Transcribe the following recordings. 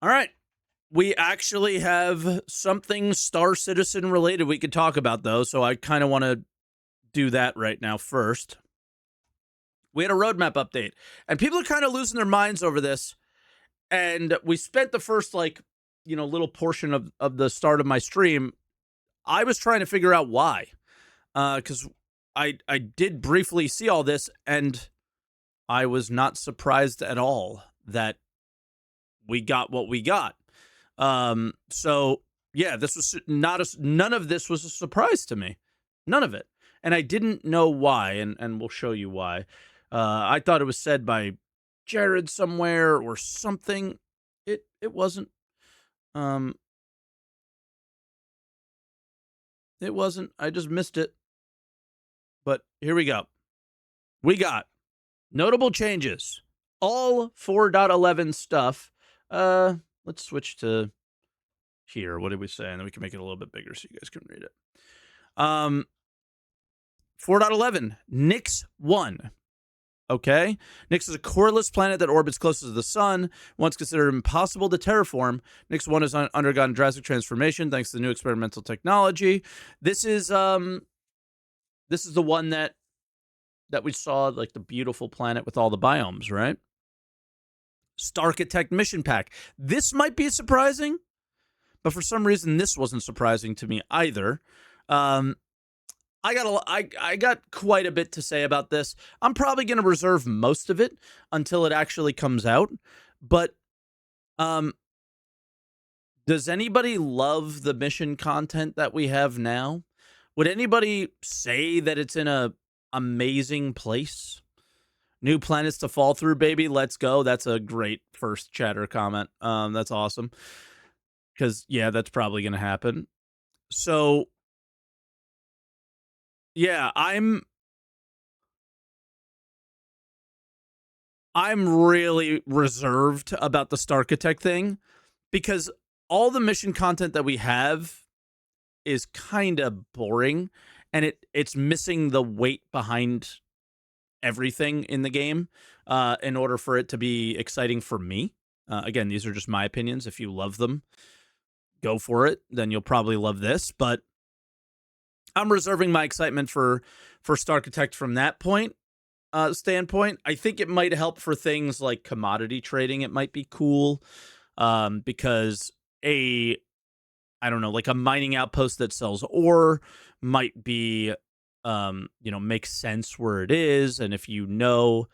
All right. We actually have something Star Citizen related we could talk about, though. So I kind of want to do that right now first. We had a roadmap update, and people are kind of losing their minds over this. And we spent the first, little portion of the start of my stream. I was trying to figure out why. Because I did briefly see all this, and I was not surprised at all that we got what we got. So yeah, this was none of this was a surprise to me. None of it. And I didn't know why, and we'll show you why. I thought it was said by Jared somewhere or something. It wasn't. Um it wasn't. I just missed it. But here we go. We got notable changes. All 4.11 stuff. Let's switch to here. What did we say? And then we can make it a little bit bigger so you guys can read it. 4.11, Nix 1. Okay? Nix is a coreless planet that orbits closest to the sun. Once considered impossible to terraform, Nix 1 has undergone drastic transformation thanks to the new experimental technology. This is the one that we saw, like the beautiful planet with all the biomes, right? StarkETech mission pack. This might be surprising, but for some reason this wasn't surprising to me either. I got quite a bit to say about this. I'm probably going to reserve most of it until it actually comes out. But does anybody love the mission content that we have now? Would anybody say that it's in a amazing place? New planets to fall through, baby. Let's go. That's a great first chatter comment. That's awesome. Because, yeah, that's probably going to happen. So, yeah, I'm really reserved about the StarkETech thing because all the mission content that we have is kind of boring, and it's missing the weight behind everything in the game in order for it to be exciting for me. Again, these are just my opinions. If you love them, go for it. Then you'll probably love this. But I'm reserving my excitement for StarkETech from that standpoint. I think it might help for things like commodity trading. It might be cool because I don't know, like a mining outpost that sells ore might be makes sense where it is. And if you know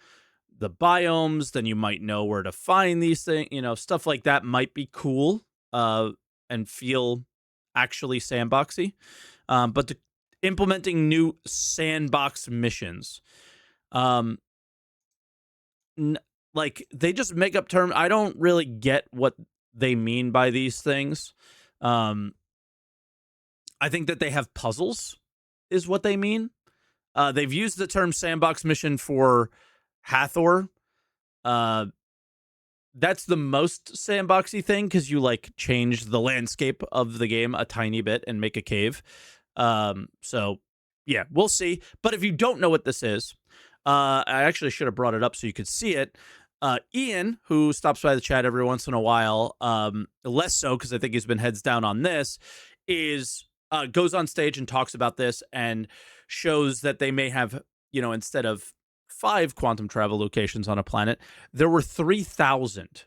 the biomes, then you might know where to find these things. Stuff like that might be cool and feel actually sandboxy. But implementing new sandbox missions, they just make up terms. I don't really get what they mean by these things. I think that they have puzzles is what they mean. They've used the term sandbox mission for Hathor. That's the most sandboxy thing because you change the landscape of the game a tiny bit and make a cave. So yeah, we'll see. But if you don't know what this is, I actually should have brought it up so you could see it. Ian, who stops by the chat every once in a while, less so because I think he's been heads down on this, goes on stage and talks about this and shows that they may have, instead of 5 quantum travel locations on a planet, there were 3,000.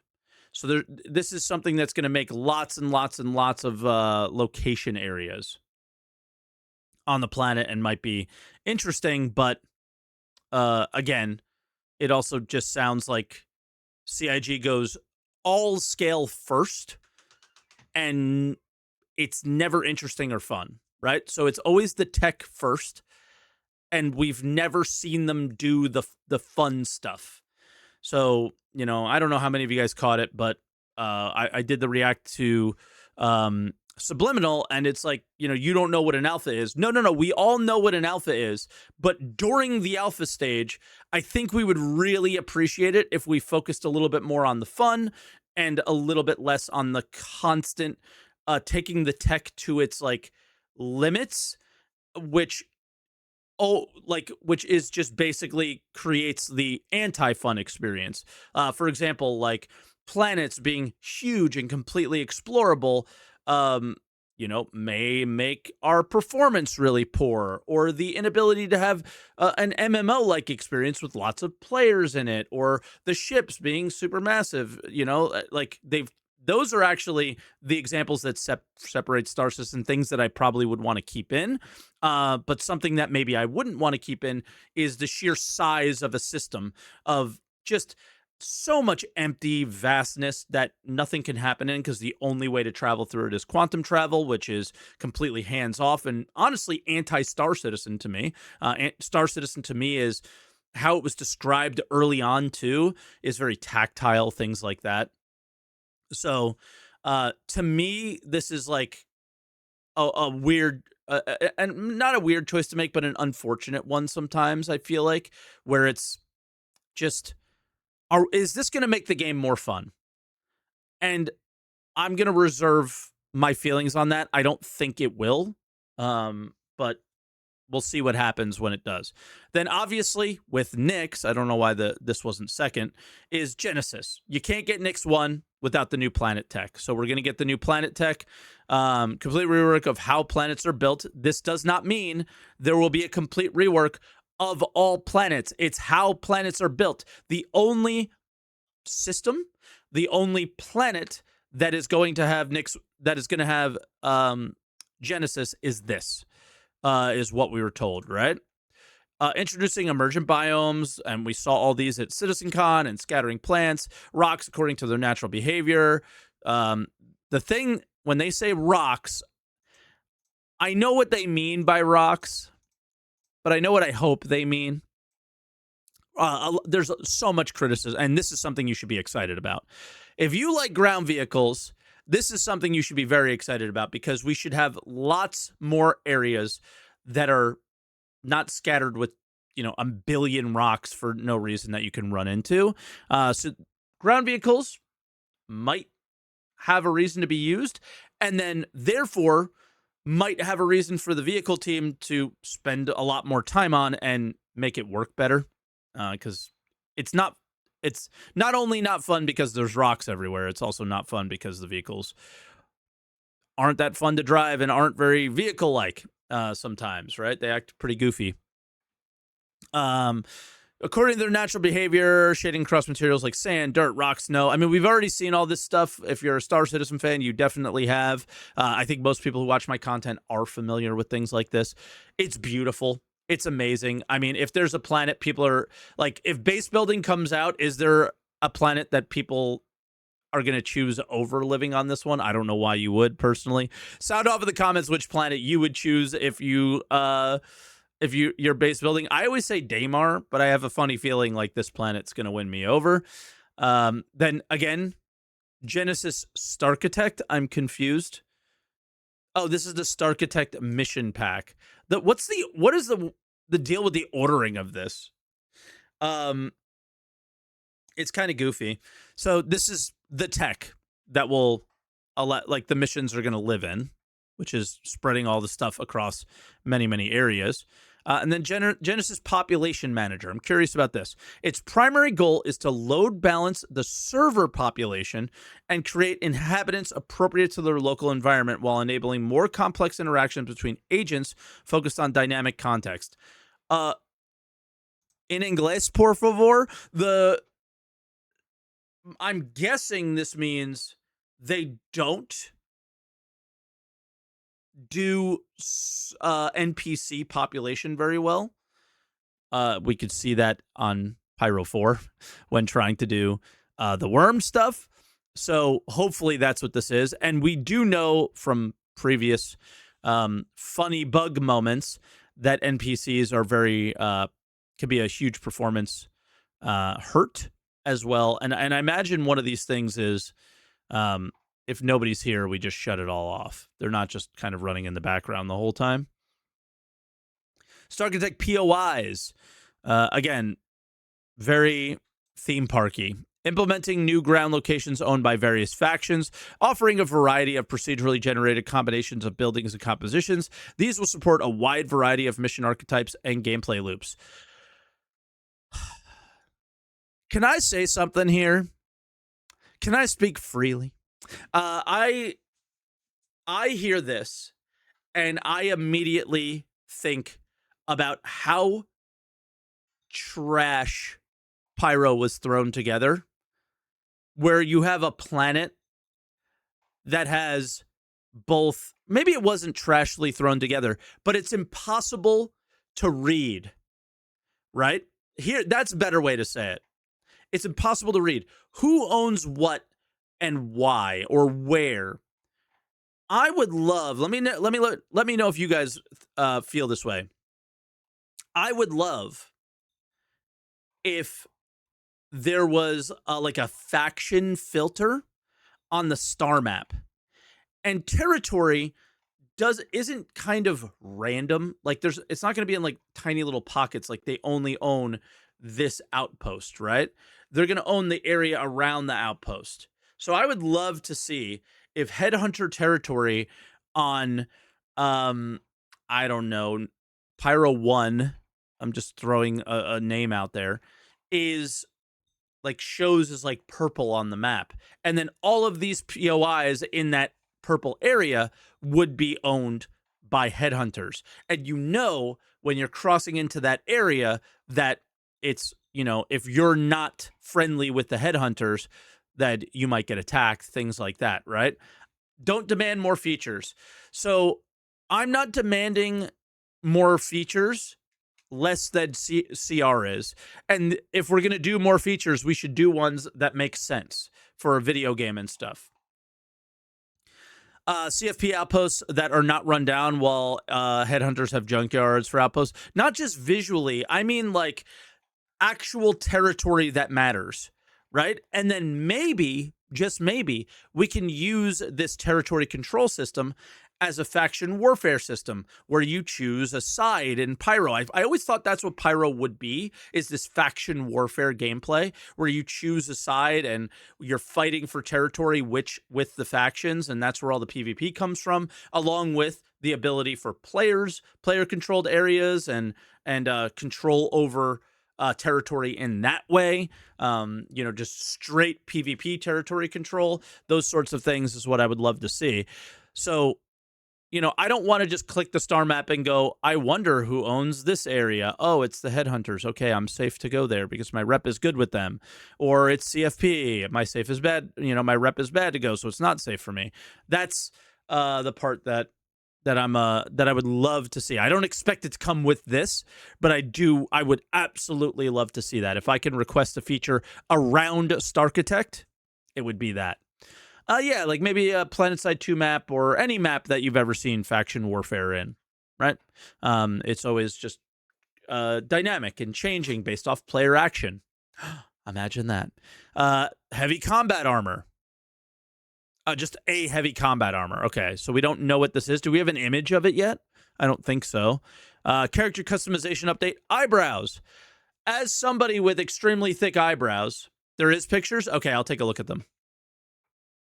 So this is something that's going to make lots and lots and lots of location areas on the planet and might be interesting. But again, it also just sounds like CIG goes all scale first, and it's never interesting or fun, right? So it's always the tech first, and we've never seen them do the fun stuff. So, I don't know how many of you guys caught it, but I did the react to Subliminal, and it's like, you don't know what an alpha is. No, we all know what an alpha is, but during the alpha stage, I think we would really appreciate it if we focused a little bit more on the fun and a little bit less on the constant taking the tech to its limits, which is just basically creates the anti-fun experience. For example, planets being huge and completely explorable, um, may make our performance really poor, or the inability to have an MMO like experience with lots of players in it, or the ships being super massive. Like those are actually the examples that separate Star Citizen, things that I probably would want to keep in. But something that maybe I wouldn't want to keep in is the sheer size of a system of just so much empty vastness that nothing can happen in, because the only way to travel through it is quantum travel, which is completely hands off and honestly anti-Star Citizen to me. Star Citizen to me is how it was described early on too, is very tactile, things like that. So to me, this is like a weird and not a weird choice to make, but an unfortunate one sometimes, I feel like, where it's just, is this going to make the game more fun? And I'm going to reserve my feelings on that. I don't think it will, but we'll see what happens when it does. Then obviously with Nyx, I don't know why this wasn't second, is Genesis. You can't get Nyx 1 without the new planet tech. So we're going to get the new planet tech, complete rework of how planets are built. This does not mean there will be a complete rework of all planets. It's how planets are built. The only system, the only planet that is going to have Nyx, that is going to have Genesis, is this. Is what we were told, right? Introducing emergent biomes, and we saw all these at CitizenCon, and scattering plants, rocks according to their natural behavior. The thing, when they say rocks, I know what they mean by rocks, but I know what I hope they mean. There's so much criticism, and this is something you should be excited about. If you like ground vehicles, this is something you should be very excited about, because we should have lots more areas that are not scattered with, a billion rocks for no reason that you can run into. So ground vehicles might have a reason to be used, and then therefore might have a reason for the vehicle team to spend a lot more time on and make it work better. Because it's not only not fun because there's rocks everywhere, it's also not fun because the vehicles aren't that fun to drive and aren't very vehicle-like sometimes, right? They act pretty goofy. According to their natural behavior, shading across materials like sand, dirt, rock, snow. I mean, we've already seen all this stuff. If you're a Star Citizen fan, you definitely have. I think most people who watch my content are familiar with things like this. It's beautiful. It's amazing. I mean, if there's a planet people are like, if base building comes out, is there a planet that people are going to choose over living on this one? I don't know why you would, personally. Sound off in the comments which planet you would choose if you're base building. I always say Daymar, but I have a funny feeling like this planet's going to win me over. Then again, Genesis Starchitect. I'm confused. Oh, this is the Starchitect mission pack. What is the deal with the ordering of this? It's kind of goofy. So this is the tech that will allow, like, the missions are going to live in, which is spreading all the stuff across many, many areas. And then Genesis Population Manager. I'm curious about this. Its primary goal is to load balance the server population and create inhabitants appropriate to their local environment while enabling more complex interactions between agents focused on dynamic context. In inglés, por favor. I'm guessing this means they don't do NPC population very well. We could see that on Pyro 4 when trying to do the worm stuff. So hopefully that's what this is. And we do know from previous funny bug moments that NPCs are very can be a huge performance hurt as well. And I imagine one of these things is if nobody's here, we just shut it all off. They're not just kind of running in the background the whole time. Starchitect POIs. Again, very theme parky. Implementing new ground locations owned by various factions, offering a variety of procedurally generated combinations of buildings and compositions. These will support a wide variety of mission archetypes and gameplay loops. Can I say something here? Can I speak freely? I hear this and I immediately think about how trash Pyro was thrown together, where you have a planet that has both, maybe it wasn't trashly thrown together, but it's impossible to read, right? Here, that's a better way to say it. It's impossible to read who owns what and why or where. I would love, let me know if you guys feel this way. I would love if there was like a faction filter on the star map, and territory isn't kind of random. Like it's not going to be in like tiny little pockets. Like they only own this outpost, right? They're going to own the area around the outpost. So I would love to see if headhunter territory on, I don't know, Pyro 1, I'm just throwing a name out there, is like shows as like purple on the map. And then all of these POIs in that purple area would be owned by headhunters. And you know, when you're crossing into that area, that it's, you know, if you're not friendly with the headhunters, that you might get attacked, things like that, right? Don't demand more features. So I'm not demanding more features, less than CR is. And if we're going to do more features, we should do ones that make sense for a video game and stuff. CFP outposts that are not run down, while headhunters have junkyards for outposts. Not just visually, I mean like actual territory that matters, right? And then maybe, just maybe, we can use this territory control system as a faction warfare system where you choose a side in Pyro. I always thought that's what Pyro would be, is this faction warfare gameplay where you choose a side and you're fighting for territory with the factions, and that's where all the PvP comes from, along with the ability for player-controlled areas and control over territory in that way. You know, just straight PvP territory control. Those sorts of things is what I would love to see. So, you know, I don't want to just click the star map and go, I wonder who owns this area. Oh, it's the headhunters. Okay, I'm safe to go there because my rep is good with them. Or it's CFP. My safe is bad. You know, my rep is bad to go, so it's not safe for me. That's the part that I would love to see. I don't expect it to come with this, but I would absolutely love to see that. If I can request a feature around Starchitect, it would be that. Yeah, like maybe a PlanetSide 2 map or any map that you've ever seen faction warfare in, right? It's always just dynamic and changing based off player action. Imagine that. Heavy combat armor. Just a heavy combat armor. Okay, so we don't know what this is. Do we have an image of it yet? I don't think so. Character customization update. Eyebrows. As somebody with extremely thick eyebrows, there is pictures? Okay, I'll take a look at them.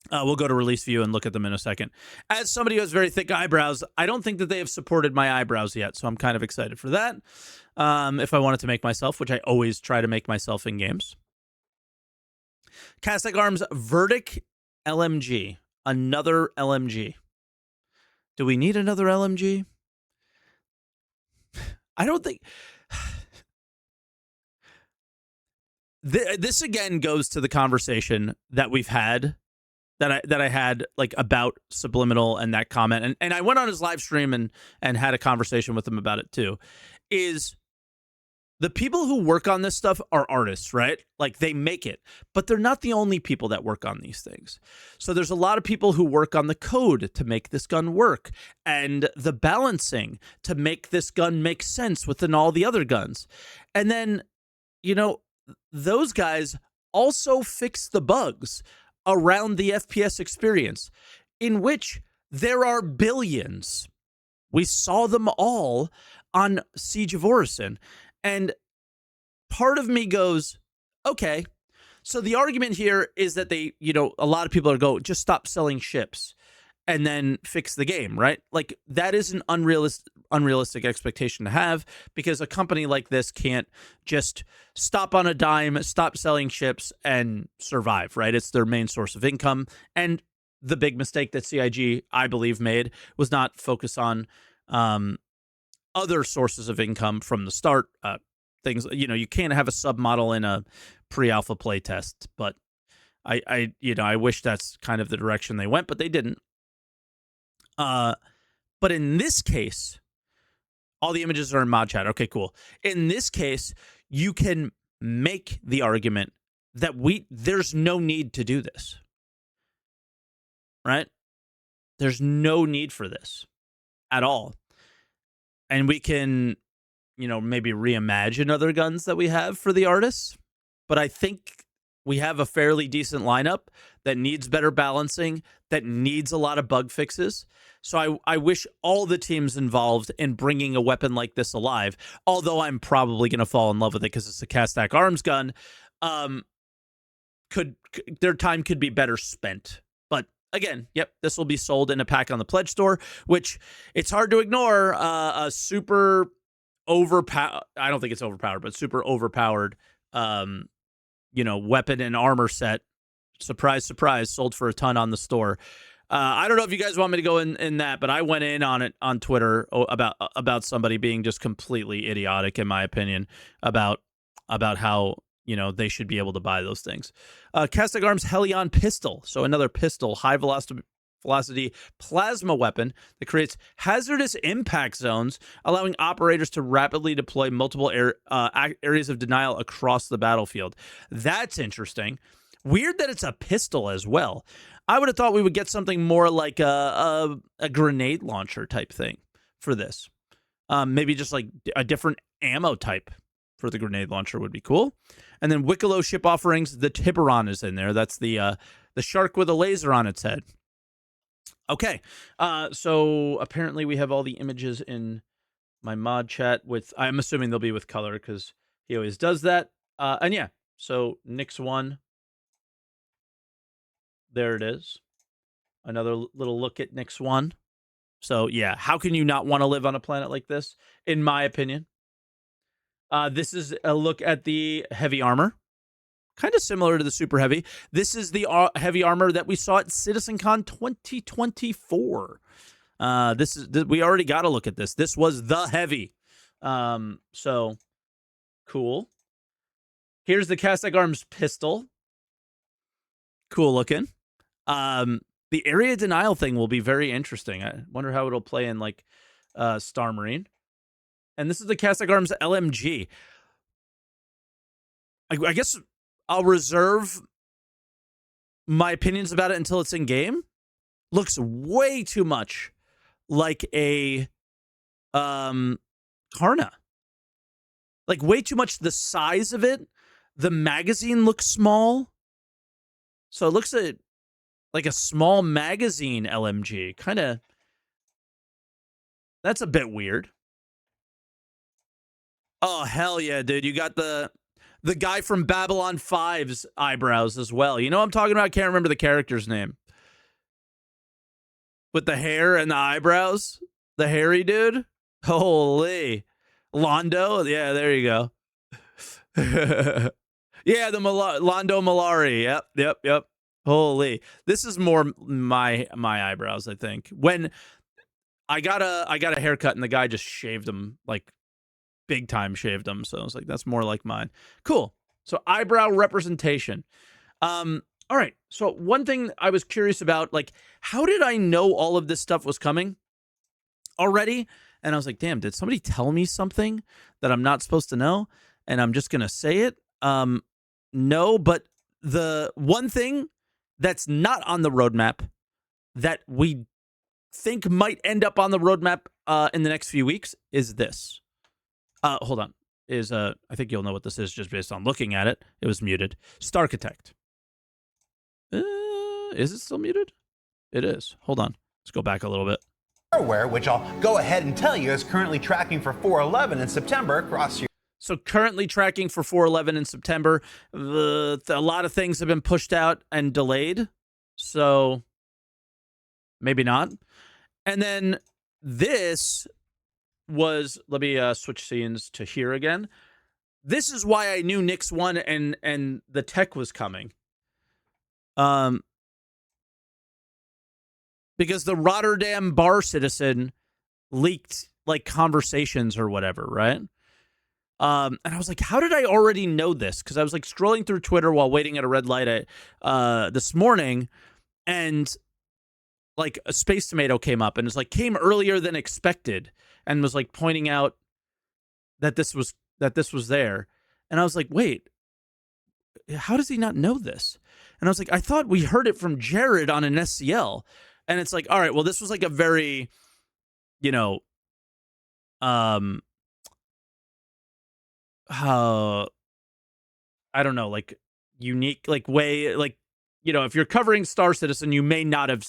We'll go to release view and look at them in a second. As somebody who has very thick eyebrows, I don't think that they have supported my eyebrows yet, so I'm kind of excited for that. If I wanted to make myself, which I always try to make myself in games. Castic Arms Verdict LMG. Another LMG. Do we need another LMG? I don't think... This again goes to the conversation that we've had, that I had like about Subliminal and that comment, and I went on his live stream and had a conversation with him about it too. Is the people who work on this stuff are artists, right? Like they make it, but they're not the only people that work on these things. So there's a lot of people who work on the code to make this gun work and the balancing to make this gun make sense within all the other guns. And then, you know, those guys also fix the bugs around the FPS experience, in which there are billions. We saw them all on Siege of Orison. And part of me goes, okay, so the argument here is that they, you know, a lot of people are just stop selling ships and then fix the game, right? Like that is an unrealistic expectation to have, because a company like this can't just stop on a dime, stop selling chips, and survive, right? It's their main source of income. And the big mistake that CIG, I believe, made was not focus on other sources of income from the start. Things, you can't have a submodel in a pre-alpha playtest, but I wish that's kind of the direction they went, but they didn't. But in this case, all the images are in mod chat. Okay, cool. In this case, you can make the argument that there's no need to do this, right? There's no need for this at all. And we can, maybe reimagine other guns that we have for the artists. But I think we have a fairly decent lineup that needs better balancing, that needs a lot of bug fixes. So I wish all the teams involved in bringing a weapon like this alive, although I'm probably going to fall in love with it because it's a Castac Arms gun, their time could be better spent. But again, yep, this will be sold in a pack on the Pledge Store, which it's hard to ignore. A super overpowered, I don't think it's overpowered, but super overpowered, weapon and armor set. Surprise, surprise, sold for a ton on the store. I don't know if you guys want me to go in that, but I went in on it on Twitter about somebody being just completely idiotic, in my opinion, about how they should be able to buy those things. Castac Arms Helion pistol, so another pistol, high velocity plasma weapon that creates hazardous impact zones, allowing operators to rapidly deploy multiple areas of denial across the battlefield. That's interesting. Weird that it's a pistol as well. I would have thought we would get something more like a grenade launcher type thing for this. Maybe just like a different ammo type for the grenade launcher would be cool. And then Wicklow ship offerings, the Tiburon is in there. That's the shark with a laser on its head. Okay, so apparently we have all the images in my mod chat with, I'm assuming they'll be with color because he always does that. And yeah, so Nyx 1. There it is. Another little look at Nyx 1. So yeah, how can you not want to live on a planet like this, in my opinion? This is a look at the heavy armor. Kind of similar to the super heavy. This is the heavy armor that we saw at CitizenCon 2024. We already got a look at this. This was the heavy. So cool. Here's the Castac Arms pistol. Cool looking. The area denial thing will be very interesting. I wonder how it'll play in like Star Marine. And this is the Castac Arms LMG. I guess I'll reserve my opinions about it until it's in game. Looks way too much like a Karna. Like way too much the size of it. The magazine looks small. So it looks like a small magazine LMG. Kind of, that's a bit weird. Oh, hell yeah, dude. You got the guy from Babylon 5's eyebrows as well. You know what I'm talking about? I can't remember the character's name. With the hair and the eyebrows? The hairy dude? Holy. Londo? Yeah, there you go. Yeah, the Londo Malari. Yep. Holy. This is more my eyebrows, I think. When I got a haircut and the guy just shaved them, like big time shaved them. So I was like, that's more like mine. Cool. So eyebrow representation. All right. So one thing I was curious about, like, how did I know all of this stuff was coming already? And I was like, damn, did somebody tell me something that I'm not supposed to know? And I'm just going to say it. No, but the one thing that's not on the roadmap that we think might end up on the roadmap in the next few weeks is this. Hold on. I think you'll know what this is just based on looking at it. It was muted. Starchitect. Is it still muted? It is. Hold on. Let's go back a little bit. Hardware, which I'll go ahead and tell you is currently tracking for 4/11 in September across your. So currently tracking for 4/11 in September. A lot of things have been pushed out and delayed. So maybe not. And then this was, let me switch scenes to here again. This is why I knew Nix won and the tech was coming. Because the Rotterdam bar citizen leaked like conversations or whatever, right? And I was like, how did I already know this? Because I was like scrolling through Twitter while waiting at a red light this morning, and like a Space Tomato came up and it's like came earlier than expected and was like pointing out that this was there. And I was like, wait, how does he not know this? And I was like, I thought we heard it from Jared on an SCL. And it's like, all right, well, this was like a very, you know, I don't know, like unique, like way, like, you know, if you're covering Star Citizen, you may not have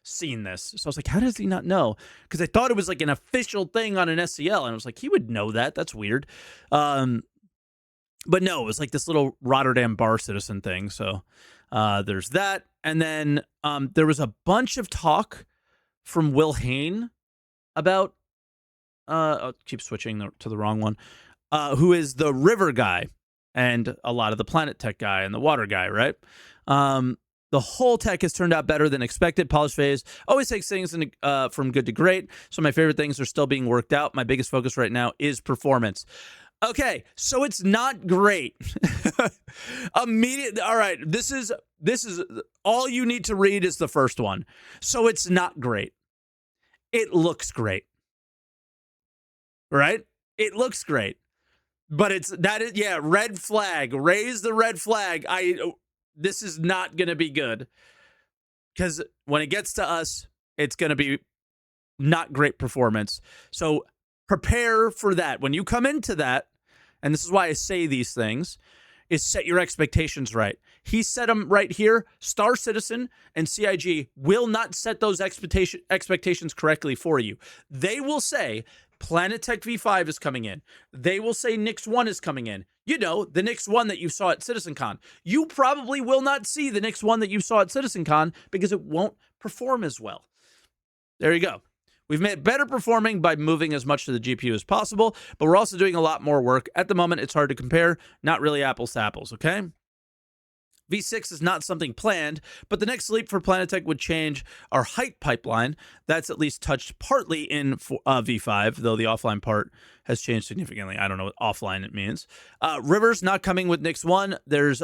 seen this. So I was like, how does he not know? Because I thought it was like an official thing on an SCL. And I was like, he would know that. That's weird. But no, it was like this little Rotterdam bar citizen thing. So there's that. And then there was a bunch of talk from Will Hain about, I'll keep switching to the wrong one, who is the river guy and a lot of the planet tech guy and the water guy, right? The whole tech has turned out better than expected. Polish phase always takes things from good to great. So my favorite things are still being worked out. My biggest focus right now is performance. Okay, so it's not great. All right, this is all you need to read is the first one. So it's not great. It looks great. Right? It looks great. But red flag. Raise the red flag. This is not going to be good. Because when it gets to us, it's going to be not great performance. So prepare for that. When you come into that, and this is why I say these things, is set your expectations right. He set them right here. Star Citizen and CIG will not set those expectations correctly for you. They will say Planet Tech V5 is coming in. They will say Nix 1 is coming in. You know, the Nix 1 that you saw at CitizenCon. You probably will not see the Nix 1 that you saw at CitizenCon because it won't perform as well. There you go. We've made it better performing by moving as much to the GPU as possible, but we're also doing a lot more work. At the moment, it's hard to compare. Not really apples to apples, okay? V6 is not something planned, but the next leap for Planetech would change our height pipeline. That's at least touched partly in V5, though the offline part has changed significantly. I don't know what offline it means. Rivers not coming with Nix 1. There's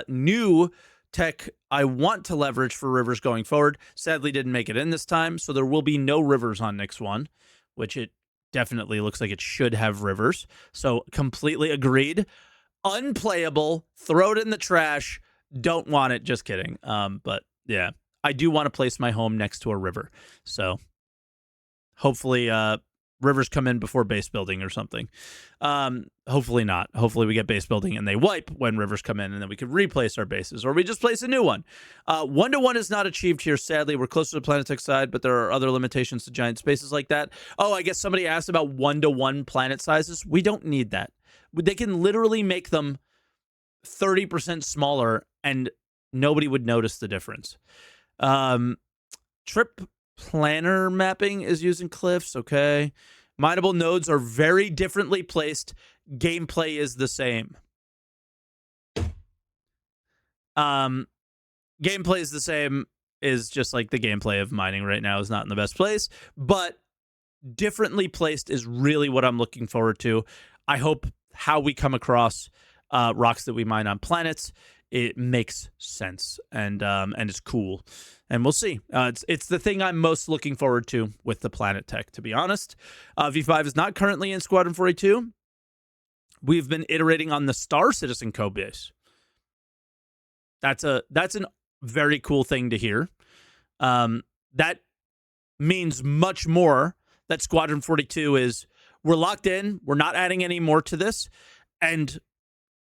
new tech I want to leverage for Rivers going forward. Sadly, didn't make it in this time, so there will be no Rivers on Nix 1, which it definitely looks like it should have Rivers. So completely agreed. Unplayable. Throw it in the trash. Don't want it. Just kidding. But yeah, I do want to place my home next to a river. So hopefully rivers come in before base building or something. Hopefully not. Hopefully we get base building and they wipe when rivers come in and then we can replace our bases or we just place a new one. 1-to-1 is not achieved here. Sadly, we're closer to the Planetech side, but there are other limitations to giant spaces like that. Oh, I guess somebody asked about 1-to-1 planet sizes. We don't need that. They can literally make them 30% smaller and nobody would notice the difference. Trip planner mapping is using cliffs. Okay. Mineable nodes are very differently placed. Gameplay is the same. Gameplay is the same, is just like the gameplay of mining right now is not in the best place, but differently placed is really what I'm looking forward to. I hope how we come across rocks that we mine on planets, it makes sense and it's cool, and we'll see. It's the thing I'm most looking forward to with the Planet Tech, to be honest. V5 is not currently in Squadron 42. We've been iterating on the Star Citizen code base. That's a very cool thing to hear. That means much more that Squadron 42 is we're locked in. We're not adding any more to this, and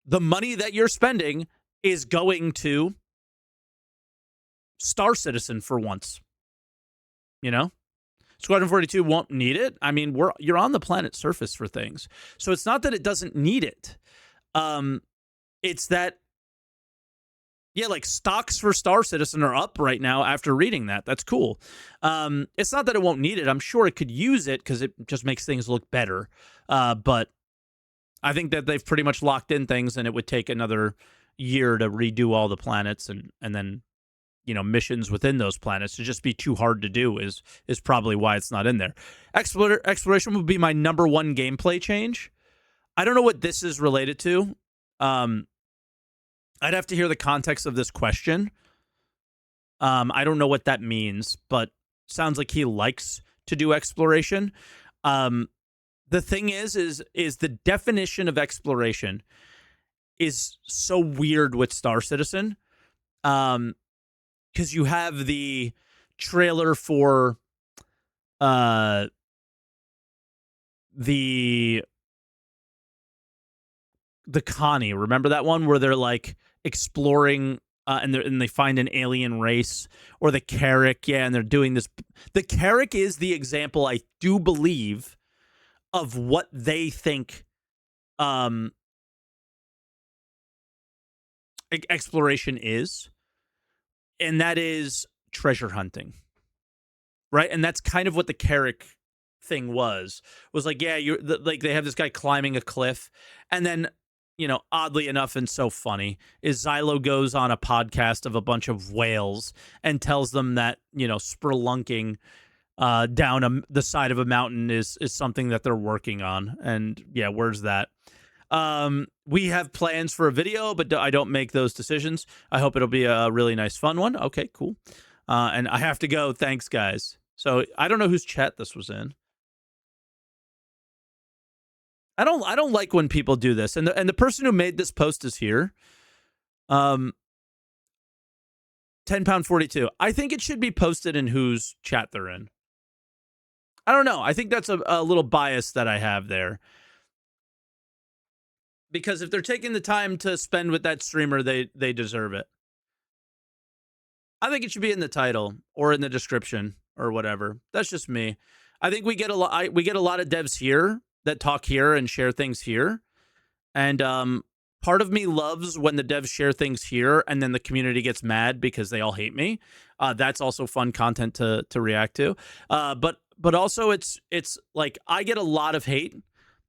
the money that you're spending is going to Star Citizen for once. You know? Squadron 42 won't need it. I mean, you're on the planet's surface for things. So it's not that it doesn't need it. It's that Yeah, like stocks for Star Citizen are up right now after reading that. That's cool. It's not that it won't need it. I'm sure it could use it because it just makes things look better. But I think that they've pretty much locked in things, and it would take another year to redo all the planets and then missions within those planets to just be too hard to do is probably why it's not in there. Exploration would be my number one gameplay change. I don't know what this is related to. I'd have to hear the context of this question. I don't know what that means, but sounds like he likes to do exploration. The thing is the definition of exploration is so weird with Star Citizen. Because you have the trailer for the Connie. Remember that one where they're like exploring and they find an alien race, or the Carrick, yeah, and they're doing this. The Carrick is the example, I do believe, of what they think exploration is, and that is treasure hunting, right? And that's kind of what the Carrick thing was like, yeah, like they have this guy climbing a cliff, and then oddly enough, and so funny, is Xylo goes on a podcast of a bunch of whales and tells them that spelunking down the side of a mountain is something that they're working on. And yeah, where's that? We have plans for a video, but I don't make those decisions. I hope it'll be a really nice, fun one. Okay, cool. And I have to go. Thanks, guys. So I don't know whose chat this was in. I don't like when people do this. And the person who made this post is here. 10#42. I think it should be posted in whose chat they're in. I don't know. I think that's a little bias that I have there. Because if they're taking the time to spend with that streamer, they deserve it. I think it should be in the title or in the description or whatever. That's just me. I think we get a lot. We get a lot of devs here that talk here and share things here, and part of me loves when the devs share things here and then the community gets mad because they all hate me. That's also fun content to react to. But also it's like I get a lot of hate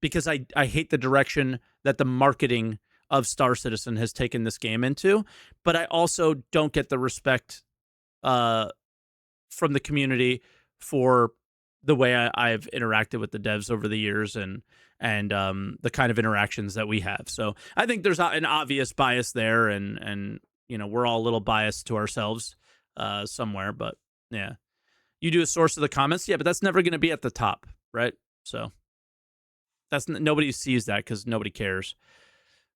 because I hate the direction that the marketing of Star Citizen has taken this game into, but I also don't get the respect from the community for the way I've interacted with the devs over the years and the kind of interactions that we have. So I think there's an obvious bias there, and we're all a little biased to ourselves somewhere. But yeah, you do a source of the comments, yeah, but that's never going to be at the top, right? So nobody sees that because nobody cares.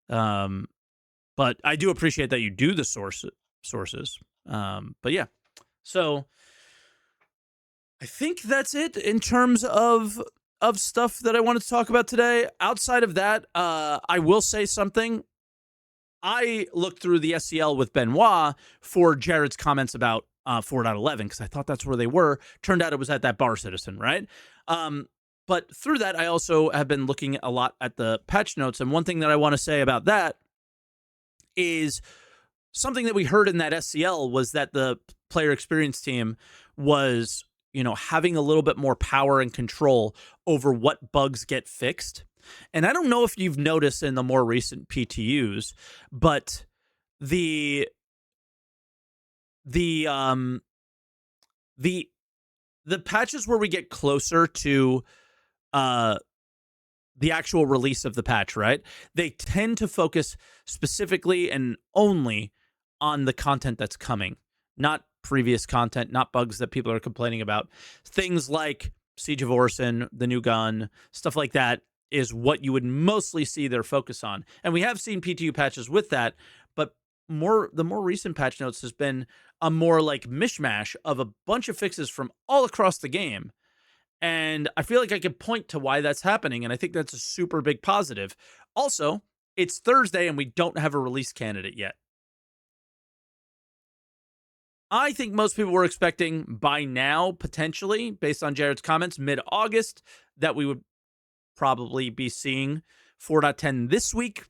But I do appreciate that you do the sources. But yeah, so I think that's it in terms of stuff that I wanted to talk about today. Outside of that, I will say something. I looked through the SCL with Benoit for Jared's comments about 4.11 because I thought that's where they were. Turned out it was at that Bar Citizen, right? But through that, I also have been looking a lot at the patch notes. And one thing that I want to say about that is something that we heard in that SCL was that the player experience team was, having a little bit more power and control over what bugs get fixed. And I don't know if you've noticed in the more recent PTUs, but the patches where we get closer to the actual release of the patch, right? They tend to focus specifically and only on the content that's coming, not previous content, not bugs that people are complaining about. Things like Siege of Orison, the new gun, stuff like that is what you would mostly see their focus on. And we have seen PTU patches with that, but the more recent patch notes has been a more like mishmash of a bunch of fixes from all across the game. And I feel like I can point to why that's happening, and I think that's a super big positive. Also, it's Thursday, and we don't have a release candidate yet. I think most people were expecting by now, potentially, based on Jared's comments, mid-August, that we would probably be seeing 4.10 this week.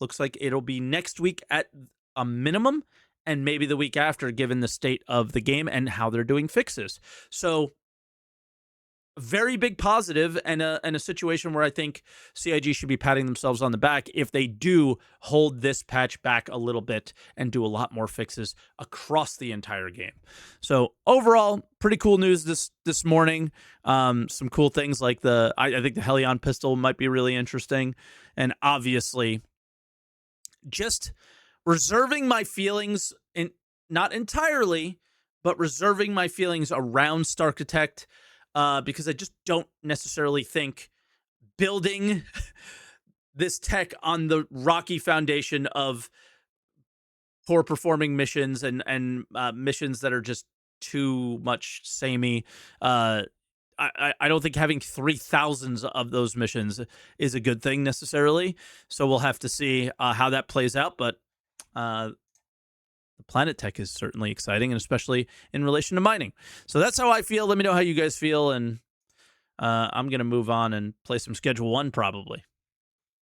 Looks like it'll be next week at a minimum, and maybe the week after, given the state of the game and how they're doing fixes. So very big positive, and a situation where I think CIG should be patting themselves on the back if they do hold this patch back a little bit and do a lot more fixes across the entire game. So overall, pretty cool news this morning. Some cool things like I think the Helion pistol might be really interesting, and obviously just reserving my feelings, in not entirely, but reserving my feelings around Starkitect, because I just don't necessarily think building this tech on the rocky foundation of poor performing missions and missions that are just too much samey. I don't think having 3,000s of those missions is a good thing necessarily. So we'll have to see how that plays out. But the planet tech is certainly exciting, and especially in relation to mining. So that's how I feel. Let me know how you guys feel, and I'm going to move on and play some Schedule 1 probably.